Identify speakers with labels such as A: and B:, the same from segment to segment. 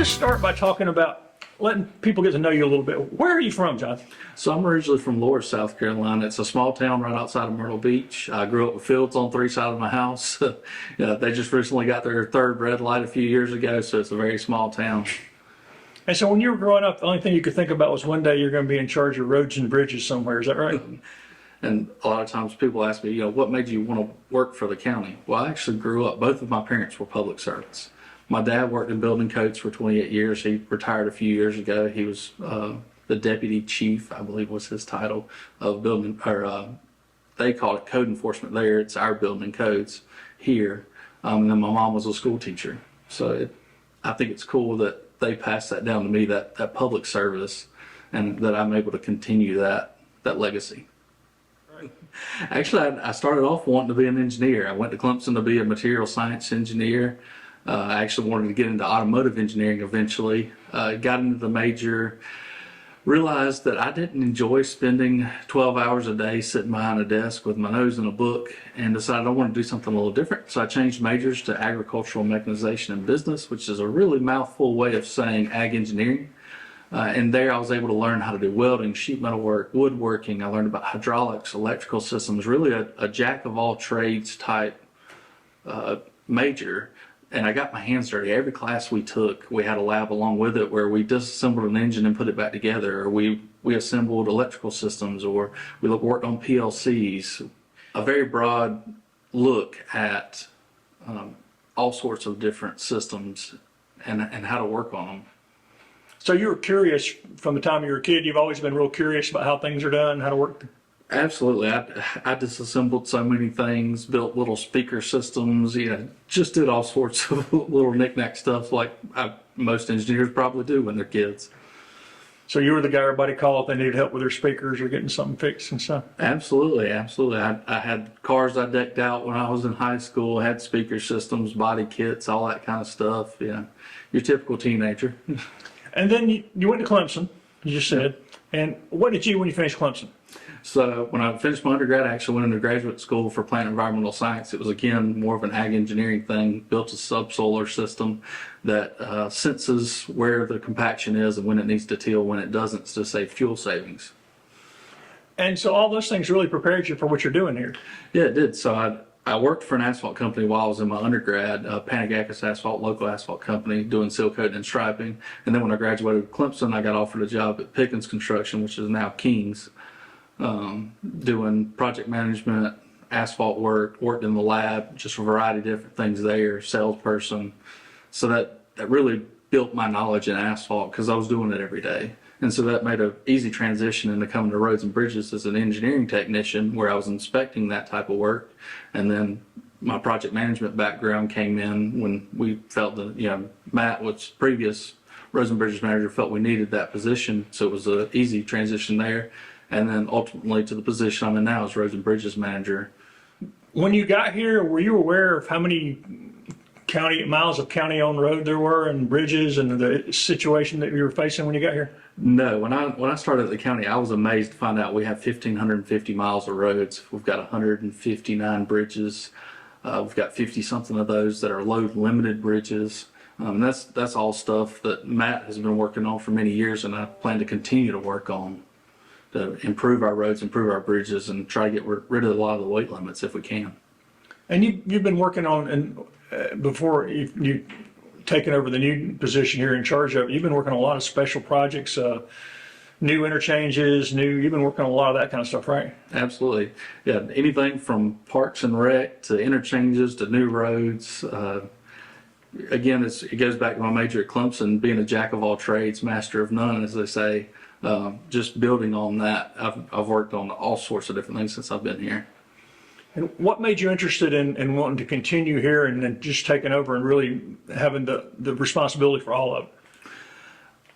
A: just start by talking about letting people get to know you a little bit. Where are you from, Jonathan?
B: So I'm originally from Loris, South Carolina. It's a small town right outside of Myrtle Beach. I grew up with fields on three sides of my house. Yeah, they just recently got their third red light a few years ago, so it's a very small town.
A: And so when you were growing up, the only thing you could think about was one day you're going to be in charge of roads and bridges somewhere. Is that right?
B: And a lot of times people ask me, what made you want to work for the county? Well, I actually grew up, both of my parents were public servants. My dad worked in building codes for 28 years. He retired a few years ago. He was the deputy chief, I believe was his title, of building, or they call it code enforcement there. It's our building codes here. And then my mom was a school teacher. So I think it's cool that they passed that down to me, that public service, and that I'm able to continue that legacy. Actually, I started off wanting to be an engineer. I went to Clemson to be a material science engineer. I actually wanted to get into automotive engineering eventually. Got into the major, realized that I didn't enjoy spending 12 hours a day sitting behind a desk with my nose in a book, and decided I wanted to do something a little different. So I changed majors to agricultural mechanization and business, which is a really mouthful way of saying ag engineering. And there I was able to learn how to do welding, sheet metal work, woodworking. I learned about hydraulics, electrical systems, really a jack of all trades type major. And I got my hands dirty. Every class we took, we had a lab along with it where we disassembled an engine and put it back together, or we assembled electrical systems, or we worked on PLCs. A very broad look at all sorts of different systems and how to work on them.
A: So you were curious from the time you were a kid. You've always been real curious about how things are done, how to work.
B: Absolutely. I disassembled so many things, built little speaker systems, just did all sorts of little knick-knack stuff like most engineers probably do when they're kids.
A: So you were the guy everybody called if they needed help with their speakers or getting something fixed and stuff?
B: Absolutely, absolutely. I had cars I decked out when I was in high school, had speaker systems, body kits, all that kind of stuff. Yeah, your typical teenager.
A: And then you went to Clemson, you just said. And what did you when you finished Clemson?
B: So when I finished my undergrad, I actually went into graduate school for plant environmental science. It was, again, more of an ag engineering thing. Built a subsolar system that senses where the compaction is and when it needs to till, when it doesn't, to save fuel savings.
A: And so all those things really prepared you for what you're doing here.
B: Yeah, it did. So I worked for an asphalt company while I was in my undergrad, Panagakis Asphalt, local asphalt company, doing seal coating and striping. And then when I graduated Clemson, I got offered a job at Pickens Construction, which is now King's, doing project management, asphalt work, worked in the lab, just a variety of different things there, salesperson. So that really built my knowledge in asphalt because I was doing it every day. And so that made an easy transition into coming to roads and bridges as an engineering technician, where I was inspecting that type of work. And then my project management background came in when we felt that, Matt was previous roads and bridges manager, felt we needed that position. So it was an easy transition there. And then ultimately to the position I'm in now as roads and bridges manager.
A: When you got here, were you aware of how many miles of county-owned road there were and bridges and the situation that you were facing when you got here?
B: No, when I started at the county, I was amazed to find out we have 1,550 miles of roads. We've got 159 bridges. We've got 50-something of those that are load-limited bridges. That's all stuff that Matt has been working on for many years, and I plan to continue to work on to improve our roads, improve our bridges, and try to get rid of a lot of the weight limits if we can.
A: And you've been working on, and before you taken over the new position here in charge of it, you've been working on a lot of special projects, new interchanges, you've been working on a lot of that kind of stuff, right?
B: Absolutely. Yeah, anything from parks and rec to interchanges to new roads. Again, it goes back to my major at Clemson, being a jack of all trades, master of none, as they say. Just building on that, I've worked on all sorts of different things since I've been here.
A: And what made you interested in wanting to continue here and then just taking over and really having the responsibility for all of it?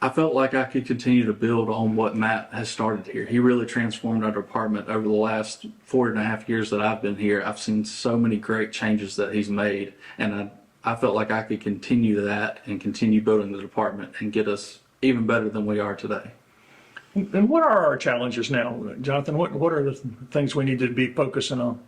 B: I felt like I could continue to build on what Matt has started here. He really transformed our department over the last 4.5 years that I've been here. I've seen so many great changes that he's made, and I felt like I could continue that and continue building the department and get us even better than we are today.
A: And what are our challenges now, Jonathan? What are the things we need to be focusing on?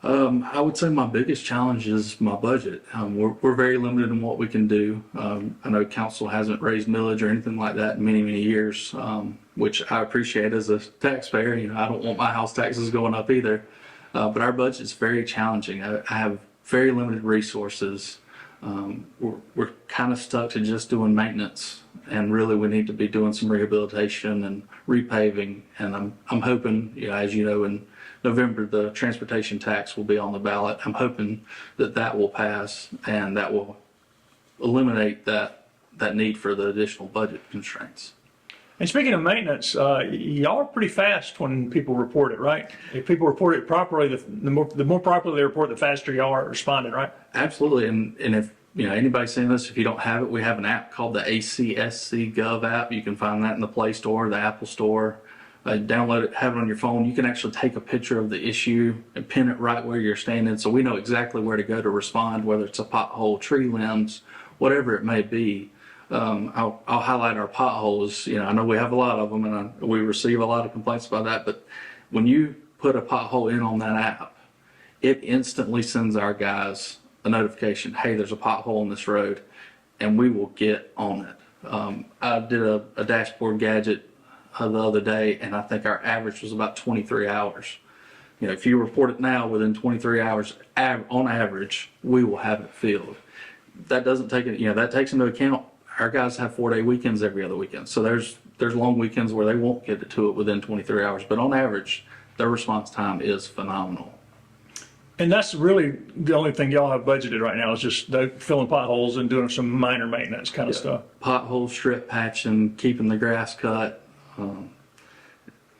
B: I would say my biggest challenge is my budget. We're very limited in what we can do. I know council hasn't raised millage or anything like that in many, many years, which I appreciate as a taxpayer. You know, I don't want my house taxes going up either. But our budget is very challenging. I have very limited resources. We're kind of stuck to just doing maintenance, and really we need to be doing some rehabilitation and repaving. And I'm hoping, you know, as you know, in November the transportation tax will be on the ballot. I'm hoping that will pass, and that will eliminate that need for the additional budget constraints.
A: And speaking of maintenance, y'all are pretty fast when people report it, right? If people report it properly, the more properly they report, the faster y'all are responding, right?
B: Absolutely, and if you know anybody's seeing this, if you don't have it, we have an app called the ACSC Gov app. You can find that in the Play Store, the Apple Store. Download it, have it on your phone. You can actually take a picture of the issue and pin it right where you're standing, so we know exactly where to go to respond, whether it's a pothole, tree limbs, whatever it may be. I'll highlight our potholes. You know, I know we have a lot of them, and we receive a lot of complaints about that. But when you put a pothole in on that app, it instantly sends our guys a notification. Hey, there's a pothole on this road, and we will get on it. I did a dashboard gadget the other day, and I think our average was about 23 hours. You know, if you report it now, within 23 hours, on average, we will have it filled. That doesn't take it. You know, that takes into account our guys have 4-day weekends every other weekend. So there's long weekends where they won't get to it within 23 hours. But on average, their response time is phenomenal.
A: And that's really the only thing y'all have budgeted right now is just filling potholes and doing some minor maintenance kind of stuff.
B: Pothole strip patching, keeping the grass cut.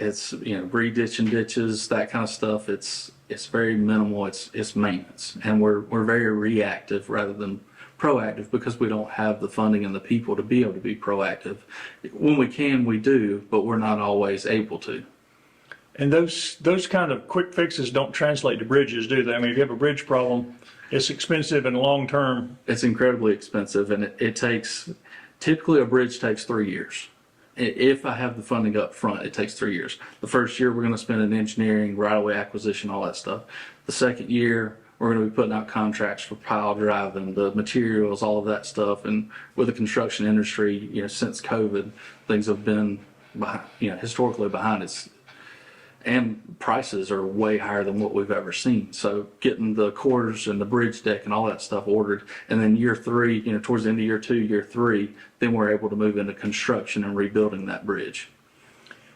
B: It's, you know, re-ditching ditches, that kind of stuff. It's very minimal. It's maintenance, and we're very reactive rather than proactive because we don't have the funding and the people to be able to be proactive. When we can, we do, but we're not always able to.
A: And those kind of quick fixes don't translate to bridges, do they? I mean, if you have a bridge problem, it's expensive and long term.
B: It's incredibly expensive, and it takes, typically a bridge takes 3 years. If I have the funding up front, it takes 3 years. The first year, we're going to spend in engineering, right-of-way acquisition, all that stuff. The second year, we're going to be putting out contracts for pile driving, the materials, all of that stuff. And with the construction industry, you know, since COVID, things have been, you know, historically behind us. And prices are way higher than what we've ever seen. So getting the cores and the bridge deck and all that stuff ordered, and then year 3, you know, towards the end of year 2, year 3, then we're able to move into construction and rebuilding that bridge.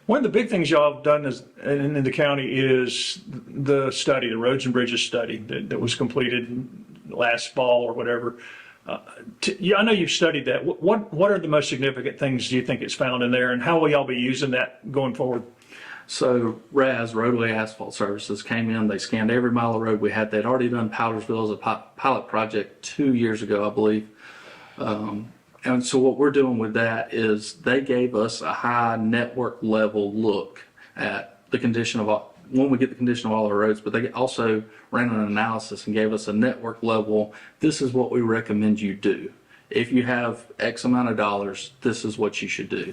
A: One of the big things y'all have done in the county is the study, the Roads and Bridges study that was completed last fall or whatever. Yeah, I know you've studied that. What are the most significant things do you think it's found in there, and how will y'all be using that going forward?
B: So RAS, Roadway Asphalt Services, came in. They scanned every mile of road we had. They'd already done Powdersville as a pilot project 2 years ago, I believe. And so what we're doing with that is they gave us a high network level look at the condition of all, when we get the condition of all our roads, but they also ran an analysis and gave us a network level. This is what we recommend you do. If you have X amount of dollars, this is what you should do.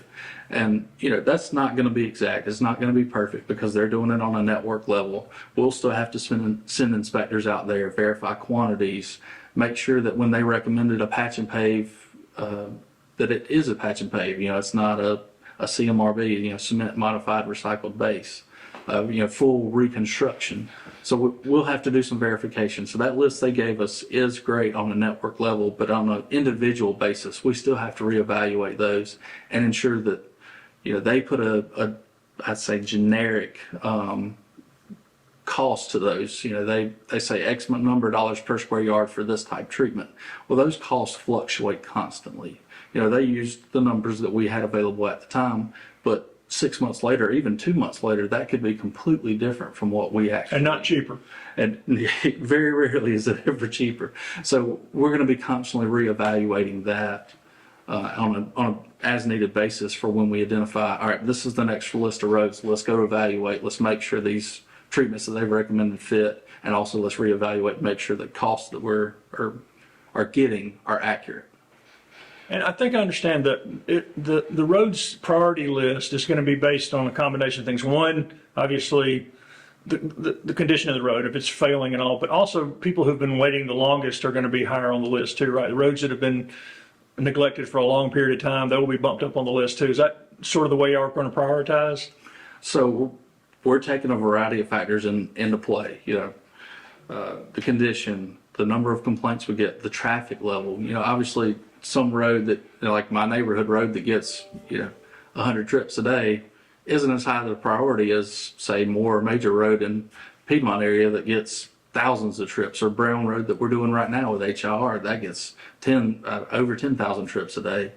B: And, you know, that's not going to be exact. It's not going to be perfect because they're doing it on a network level. We'll still have to send inspectors out there, verify quantities, make sure that when they recommended a patch and pave, that it is a patch and pave. You know, it's not a CMRB, you know, cement modified recycled base, you know, full reconstruction. So we'll have to do some verification. So that list they gave us is great on a network level, but on an individual basis, we still have to reevaluate those and ensure that, you know, they put I'd say generic cost to those. You know, they say X number of dollars per square yard for this type treatment. Well, those costs fluctuate constantly. You know, they used the numbers that we had available at the time, but 6 months later, even 2 months later, that could be completely different from what we actually.
A: And not cheaper.
B: And very rarely is it ever cheaper. So we're going to be constantly reevaluating that on a as needed basis for when we identify, all right, this is the next list of roads. Let's go evaluate. Let's make sure these treatments that they've recommended fit, and also let's reevaluate and make sure the costs that we're getting are accurate.
A: And I think I understand that the roads priority list is going to be based on a combination of things. One, obviously, the condition of the road, if it's failing and all, but also people who've been waiting the longest are going to be higher on the list too, right? The roads that have been neglected for a long period of time, they will be bumped up on the list too. Is that sort of the way y'all are going to prioritize?
B: So we're taking a variety of factors into play. The condition, the number of complaints we get, the traffic level. Obviously some road that, like my neighborhood road that gets 100 trips a day isn't as high of a priority as, say, more major road in Piedmont area that gets thousands of trips, or Brown Road that we're doing right now with HIR that gets over 10,000 trips a day.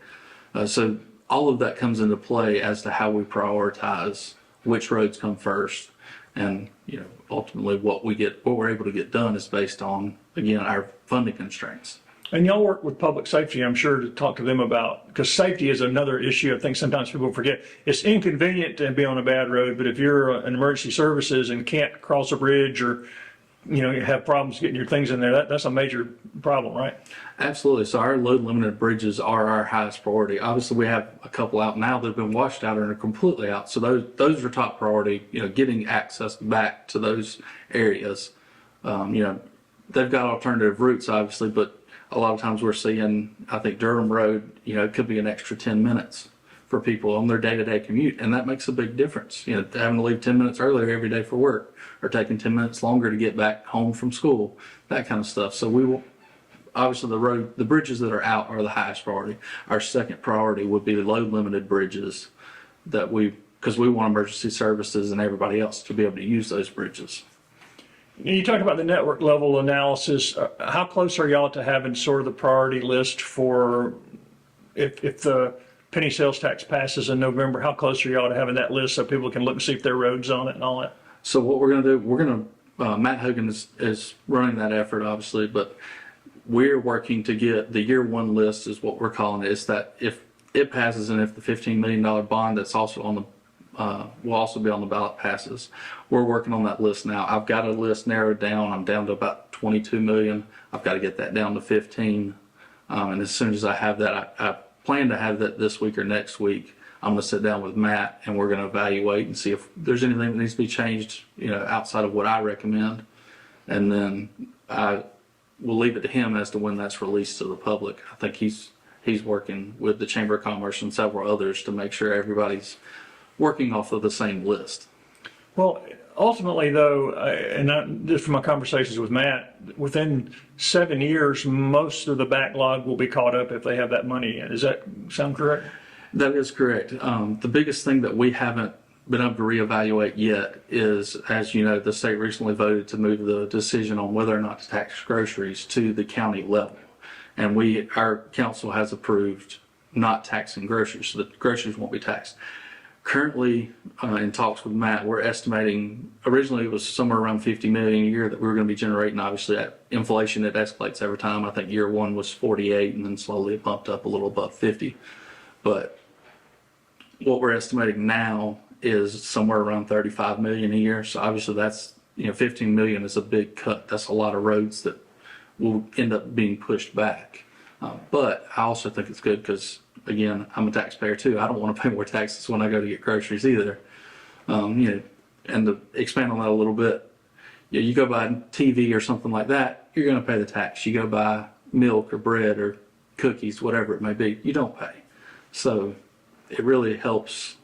B: So all of that comes into play as to how we prioritize which roads come first, and ultimately what we're able to get done is based on, again, our funding constraints.
A: And y'all work with public safety, I'm sure, to talk to them about, because safety is another issue I think sometimes people forget. It's inconvenient to be on a bad road, but if you're an emergency services and can't cross a bridge, or you have problems getting your things in there, that's a major problem, right?
B: Absolutely. So our load limited bridges are our highest priority. Obviously, we have a couple out now that have been washed out and are completely out. So those are top priority. Getting access back to those areas. They've got alternative routes, obviously, but a lot of times we're seeing, I think Durham Road, it could be an extra 10 minutes for people on their day-to-day commute, and that makes a big difference. Having to leave 10 minutes earlier every day for work, or taking 10 minutes longer to get back home from school, that kind of stuff. So we will, obviously the bridges that are out are the highest priority. Our second priority would be the load-limited bridges because we want emergency services and everybody else to be able to use those bridges.
A: You talked about the network level analysis. How close are y'all to having sort of the priority list for if the penny sales tax passes in November? How close are y'all to having that list so people can look and see if their road's on it and all that?
B: So what we're going to do, Matt Hogan is running that effort, obviously, but we're working to get the year one list is what we're calling it. It's that if it passes and if the $15 million bond that's also on the will also be on the ballot passes. We're working on that list now. I've got a list narrowed down. I'm down to about 22 million. I've got to get that down to 15. And as soon as I have that, I plan to have that this week or next week. I'm going to sit down with Matt and we're going to evaluate and see if there's anything that needs to be changed, outside of what I recommend. And then I will leave it to him as to when that's released to the public. I think he's working with the Chamber of Commerce and several others to make sure everybody's working off of the same list.
A: Well, ultimately, though, just from my conversations with Matt, within 7 years, most of the backlog will be caught up if they have that money in. Does that sound correct?
B: That is correct. The biggest thing that we haven't been able to reevaluate yet is, as you know, the state recently voted to move the decision on whether or not to tax groceries to the county level. And our council has approved not taxing groceries, so the groceries won't be taxed. Currently, in talks with Matt, we're estimating, originally it was somewhere around 50 million a year that we were going to be generating. Obviously, at inflation, it escalates every time. I think year one was 48 and then slowly it bumped up a little above 50. But what we're estimating now is somewhere around 35 million a year. So obviously that's, 15 million is a big cut. That's a lot of roads that will end up being pushed back. But I also think it's good because, again, I'm a taxpayer too. I don't want to pay more taxes when I go to get groceries either. And to expand on that a little bit, you go buy TV or something like that, you're going to pay the tax. You go buy milk or bread or cookies, whatever it may be, you don't pay. So it really helps.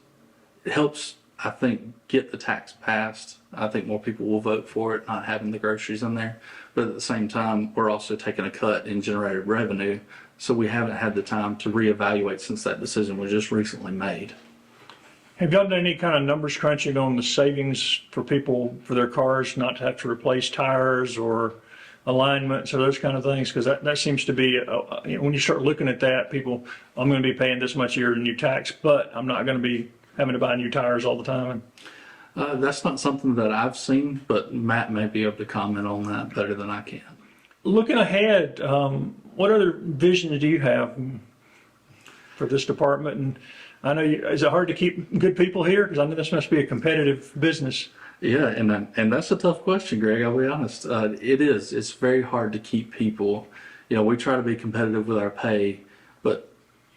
B: It helps, I think, get the tax passed. I think more people will vote for it, not having the groceries in there. But at the same time, we're also taking a cut in generated revenue. So we haven't had the time to reevaluate since that decision was just recently made.
A: Have y'all done any kind of numbers crunching on the savings for people, for their cars, not to have to replace tires or alignments or those kind of things? Because that seems to be, when you start looking at that, people, I'm going to be paying this much a year in new tax, but I'm not going to be having to buy new tires all the time.
B: That's not something that I've seen, but Matt may be able to comment on that better than I can.
A: Looking ahead, what other visions do you have for this department? And I know, is it hard to keep good people here? Because I know this must be a competitive business.
B: Yeah, and that's a tough question, Greg. I'll be honest. It is. It's very hard to keep people. We try to be competitive with our pay, but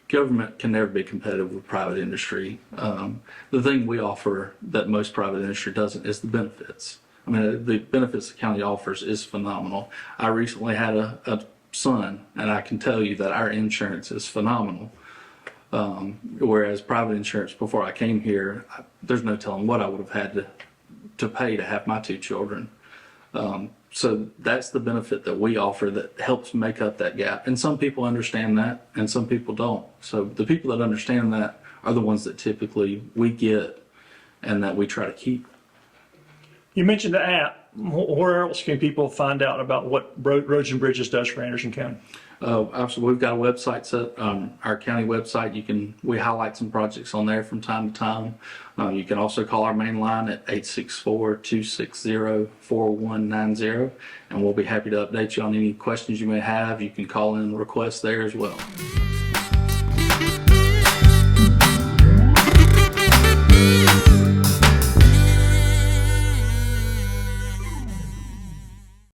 B: government can never be competitive with private industry. The thing we offer that most private industry doesn't is the benefits. I mean, the benefits the county offers is phenomenal. I recently had a son, and I can tell you that our insurance is phenomenal. Whereas private insurance before I came here, there's no telling what I would have had to pay to have my two children. So that's the benefit that we offer that helps make up that gap. And some people understand that and some people don't. So the people that understand that are the ones that typically we get and that we try to keep.
A: You mentioned the app. Where else can people find out about what Roads and Bridges does for Anderson County?
B: Absolutely. We've got a website set, our county website. We highlight some projects on there from time to time. You can also call our main line at 864-260-4190, and we'll be happy to update you on any questions you may have. You can call in and request there as well.